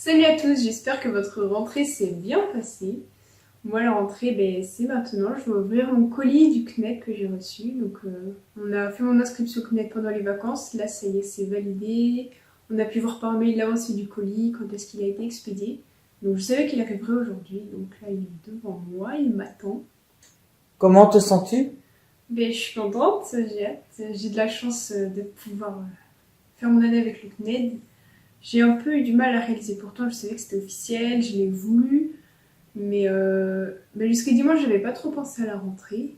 Salut à tous, j'espère que votre rentrée s'est bien passée. Moi, la rentrée, c'est maintenant. Je vais ouvrir mon colis du CNED que j'ai reçu. Donc, on a fait mon inscription au CNED pendant les vacances. Là, ça y est, c'est validé. On a pu voir par mail l'avancée du colis, quand est-ce qu'il a été expédié. Donc, je savais qu'il arriverait aujourd'hui. Donc là, il est devant moi, il m'attend. Comment te sens-tu? Je suis contente, j'ai hâte. J'ai de la chance de pouvoir faire mon année avec le CNED. J'ai un peu eu du mal à réaliser, pourtant je savais que c'était officiel, je l'ai voulu, mais jusqu'à dimanche j'avais pas trop pensé à la rentrée.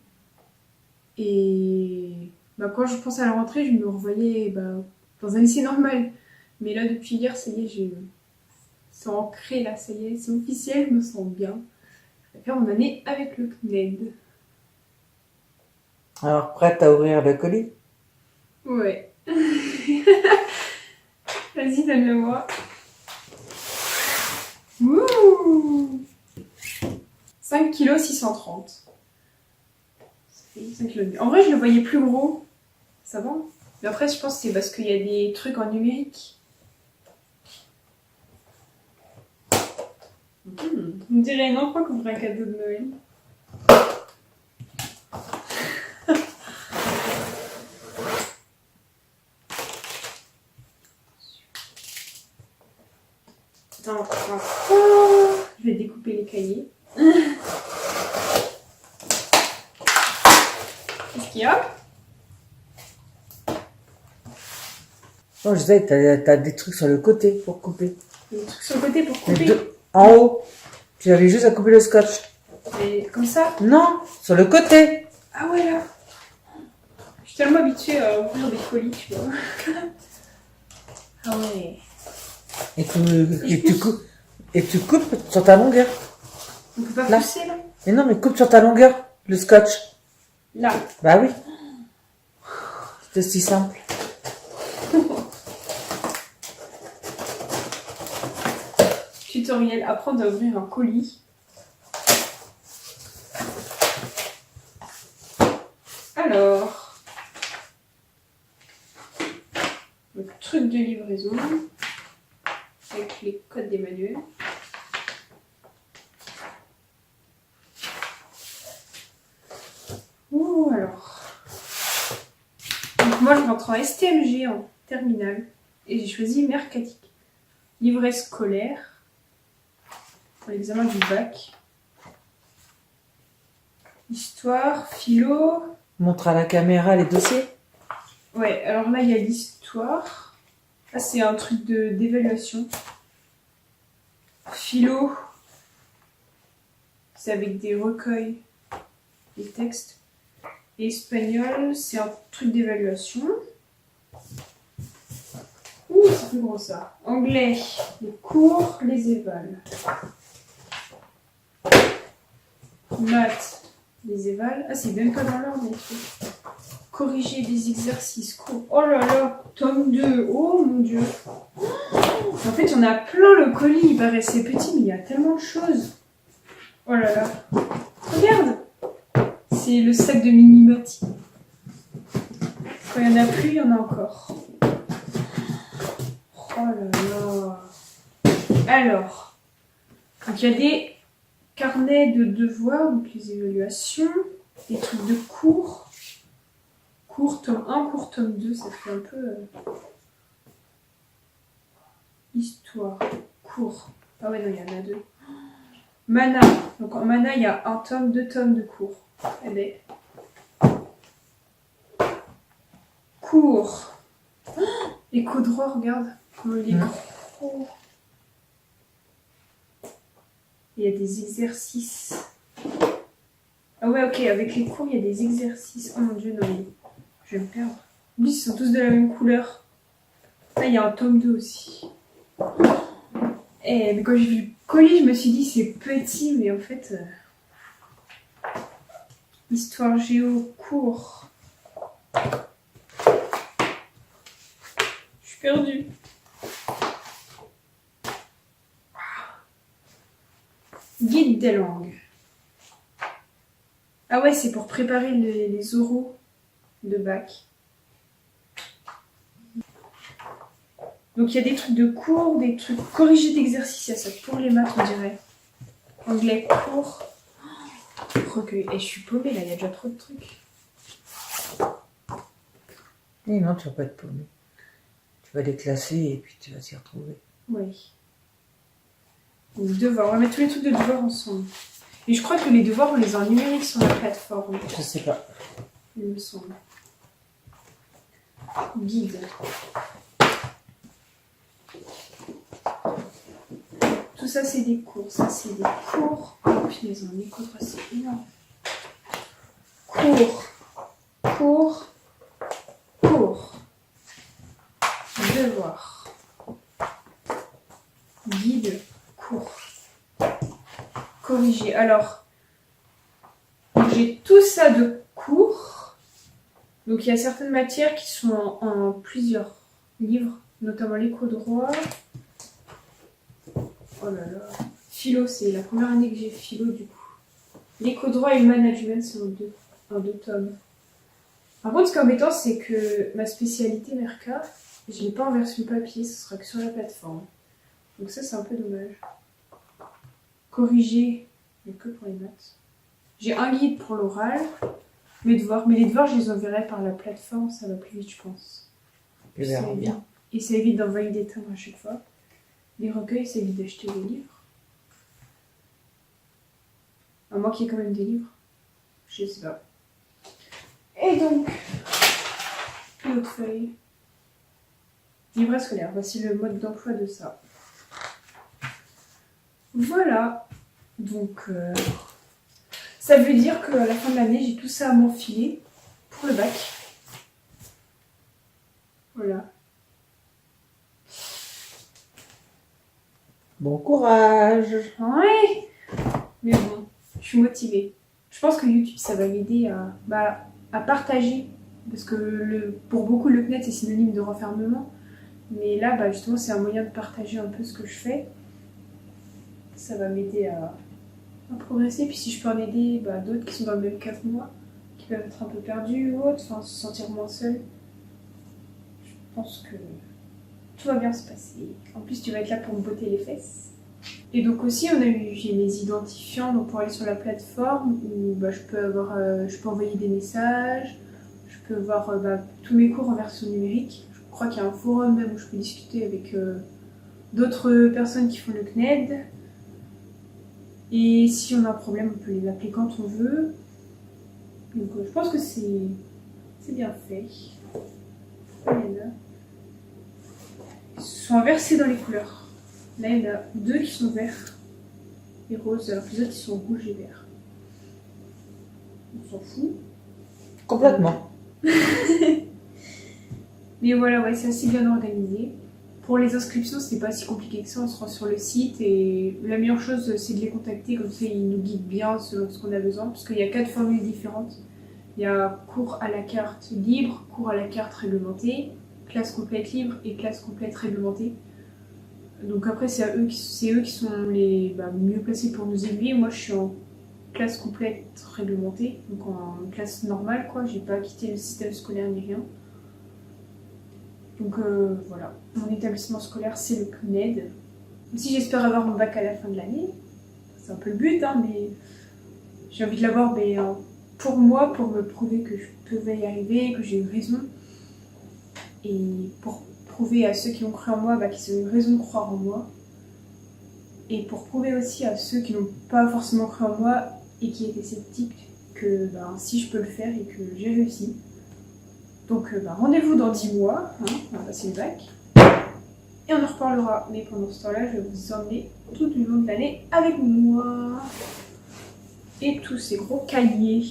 Et quand je pensais à la rentrée, je me revoyais dans un lycée normal. Mais là depuis hier, ça y est, c'est ancré là, ça y est, c'est officiel, je me sens bien. Je vais faire mon année avec le CNED. Alors, prête à ouvrir le colis? Ouais. Vas-y, donne-le-moi. Ouh 5,630 kg. Ça fait 5 kg. En vrai, je le voyais plus gros. Ça va. Mais après, je pense que c'est parce qu'il y a des trucs en numérique. On dirait un enfant qu'on ferait un cadeau de Noël. Attends. Je vais découper les cahiers. Qu'est-ce qu'il y a? Non, je sais, t'as des trucs sur le côté pour couper. Des trucs sur le côté pour couper. En haut. Tu avais juste à couper le scotch. Et comme ça? Non, sur le côté. Ah ouais, là. Je suis tellement habituée à ouvrir des colis, tu vois. Ah ouais. Et tu coupes sur ta longueur. On peut pas Là. pousser, là? Mais non, mais coupe sur ta longueur, le scotch. Là. Bah oui. C'est aussi simple. Tutoriel, apprendre à ouvrir un colis. Alors, le truc de livraison avec les codes des manuels. Ouh, alors. Donc moi, je rentre en STMG en terminale et j'ai choisi mercatique. Livret scolaire pour l'examen du bac. Histoire, philo. Montre à la caméra les dossiers. Ouais, alors là, il y a l'histoire. Là, c'est un truc d'évaluation. Philo, c'est avec des recueils, des textes. Et espagnol, c'est un truc d'évaluation. Ouh, c'est plus gros ça. Anglais, les cours, les évals. Maths, les évals. Ah, c'est même pas dans l'ordre, les trucs. Corriger des exercices, cours. Oh là là, tome 2. Oh mon dieu. En fait, il y en a plein le colis. Il paraissait petit, mais il y a tellement de choses. Oh là là. Regarde. C'est le sac de Minimati. Quand il n'y en a plus, il y en a encore. Oh là là. Alors, donc il y a des carnets de devoirs, donc les évaluations, des trucs de cours. Cours tome 1, cours tome 2, ça fait un peu... Histoire, cours. Ah ouais, non, il y en a 2. Mana. Donc en Mana, il y a 1 tome, 2 tomes de cours. Eh ben. Cours. Les cours droits, regarde. Comment il est gros. Il y a des exercices. Ah ouais, ok, avec les cours, il y a des exercices. Oh mon dieu, non, mais je vais me perdre. Lui, ils sont tous de la même couleur. Là, il y a un tome 2 aussi. Et quand j'ai vu le colis, je me suis dit, c'est petit, mais en fait... Histoire géo, cours. Je suis perdue. Guide des langues. Ah ouais, c'est pour préparer les oraux de bac. Donc il y a des trucs de cours, des trucs corrigés d'exercices, il y a ça pour les maths on dirait. Anglais cours. Recueil. Et je suis paumée là, il y a déjà trop de trucs. Et non, tu vas pas être paumé. Tu vas les classer et puis tu vas s'y retrouver. Oui. Donc devoirs, on va mettre tous les trucs de devoirs ensemble. Et je crois que les devoirs on les a en numérique sur la plateforme. Je sais pas. Il me semble. Guide. Tout ça, c'est des cours. Ça, c'est des cours. Oh, punaise, un écho, c'est énorme. Cours. Cours. Cours. Devoir. Guide. Cours. Corriger. Alors, j'ai tout ça de cours. Donc, il y a certaines matières qui sont en plusieurs livres, notamment l'éco-droit. Oh là là. Philo, c'est la première année que j'ai philo du coup. L'éco-droit et le management, c'est en deux tomes. Par contre, ce qui est embêtant, c'est que ma spécialité Merca, je ne l'ai pas en version papier, ce sera que sur la plateforme. Donc ça, c'est un peu dommage. Corriger, mais que pour les maths. J'ai un guide pour l'oral, mes devoirs. Mais les devoirs, je les enverrai par la plateforme, ça va plus vite, je pense. Tu verras bien. Et ça évite d'envoyer des timbres à chaque fois. Les recueils, ça évite d'acheter des livres. À moins qu'il y ait quand même des livres. Je sais pas. Et donc, une autre feuille. Livret scolaire. Voici le mode d'emploi de ça. Voilà. Donc, ça veut dire qu'à la fin de l'année, j'ai tout ça à m'enfiler pour le bac. Voilà. Bon courage. Ouais. Mais bon, je suis motivée. Je pense que YouTube, ça va m'aider à partager. Parce que pour beaucoup, le CNED, c'est synonyme de renfermement. Mais là, justement, c'est un moyen de partager un peu ce que je fais. Ça va m'aider à progresser. Puis si je peux en aider d'autres qui sont dans le même cas que moi, qui peuvent être un peu perdus ou autres, enfin se sentir moins seuls, je pense que tout va bien se passer. En plus, tu vas être là pour me botter les fesses. Et donc aussi, j'ai mes identifiants donc pour aller sur la plateforme où je peux envoyer des messages, je peux voir tous mes cours en version numérique. Je crois qu'il y a un forum même où je peux discuter avec d'autres personnes qui font le CNED. Et si on a un problème, on peut les appeler quand on veut. Donc je pense que c'est bien fait. Voilà. Ils sont inversés dans les couleurs. Là, il y en a 2 qui sont verts et roses, alors que les autres qui sont rouges et verts. On s'en fout. Complètement. Mais voilà, ouais, c'est assez bien organisé. Pour les inscriptions, c'est pas si compliqué que ça, on se rend sur le site et la meilleure chose, c'est de les contacter, comme ça ils nous guident bien selon ce qu'on a besoin, parce qu'il y a 4 formules différentes. Il y a cours à la carte libre, cours à la carte réglementée, classe complète libre et classe complète réglementée. Donc après, c'est eux qui sont les mieux placés pour nous aiguiller. Moi, je suis en classe complète réglementée, donc en classe normale, quoi. J'ai pas quitté le système scolaire ni rien. Donc voilà, mon établissement scolaire, c'est le CNED. Si j'espère avoir mon bac à la fin de l'année, c'est un peu le but, hein, mais j'ai envie de l'avoir pour moi, pour me prouver que je pouvais y arriver, que j'ai eu raison. Et pour prouver à ceux qui ont cru en moi qu'ils ont eu raison de croire en moi. Et pour prouver aussi à ceux qui n'ont pas forcément cru en moi et qui étaient sceptiques que si je peux le faire et que j'ai réussi. Donc rendez-vous dans 10 mois, on va passer le bac. Et on en reparlera. Mais pendant ce temps-là, je vais vous emmener tout du long de l'année avec moi. Et tous ces gros cahiers.